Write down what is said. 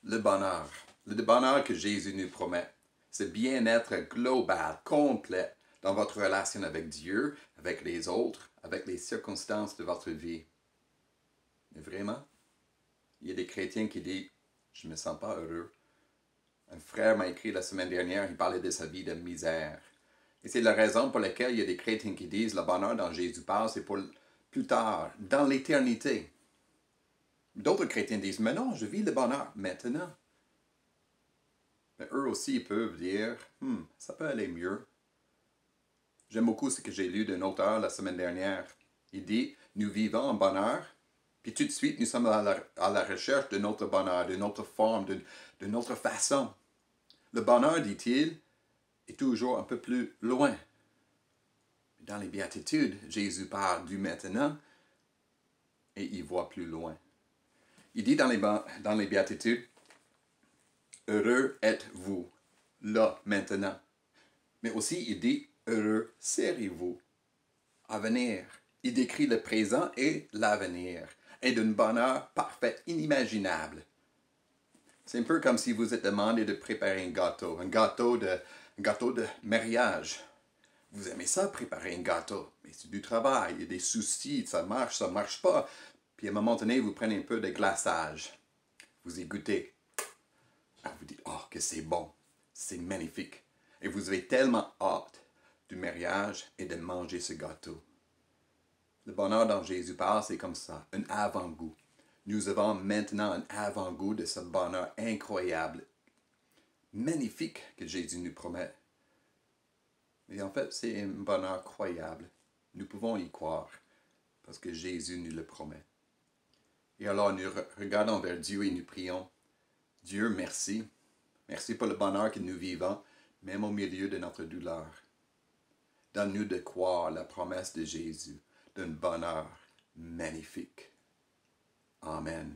le bonheur que Jésus nous promet. Ce bien-être global, complet, dans votre relation avec Dieu, avec les autres, avec les circonstances de votre vie. Mais vraiment, il y a des chrétiens qui disent « Je ne me sens pas heureux ». Un frère m'a écrit la semaine dernière, il parlait de sa vie de misère. Et c'est la raison pour laquelle il y a des chrétiens qui disent « Le bonheur dont Jésus parle, c'est pour plus tard, dans l'éternité ». D'autres chrétiens disent « Mais non, je vis le bonheur maintenant ». Mais eux aussi ils peuvent dire « Ça peut aller mieux ». J'aime beaucoup ce que j'ai lu d'un auteur la semaine dernière. Il dit « Nous vivons en bonheur ». Puis tout de suite, nous sommes à la recherche de notre bonheur, de notre forme, de notre façon. Le bonheur, dit-il, est toujours un peu plus loin. Dans les béatitudes, Jésus parle du maintenant et il voit plus loin. Il dit dans les béatitudes, « Heureux êtes-vous, là, maintenant. » Mais aussi, il dit, « Heureux serez-vous, à venir. » Il décrit le présent et l'avenir, et d'un bonheur parfait, inimaginable. C'est un peu comme si vous êtes demandé de préparer un gâteau de mariage. Vous aimez ça, préparer un gâteau, mais c'est du travail, il y a des soucis, ça marche pas. Puis à un moment donné, vous prenez un peu de glaçage, vous y goûtez. Vous dites, oh, que c'est bon, c'est magnifique. Et vous avez tellement hâte du mariage et de manger ce gâteau. Le bonheur dont Jésus parle, c'est comme ça, un avant-goût. Nous avons maintenant un avant-goût de ce bonheur incroyable, magnifique que Jésus nous promet. Et en fait, c'est un bonheur croyable. Nous pouvons y croire parce que Jésus nous le promet. Et alors, nous regardons vers Dieu et nous prions. Dieu, merci. Merci pour le bonheur que nous vivons, même au milieu de notre douleur. Donne-nous de croire la promesse de Jésus d'un bonheur magnifique. Amen.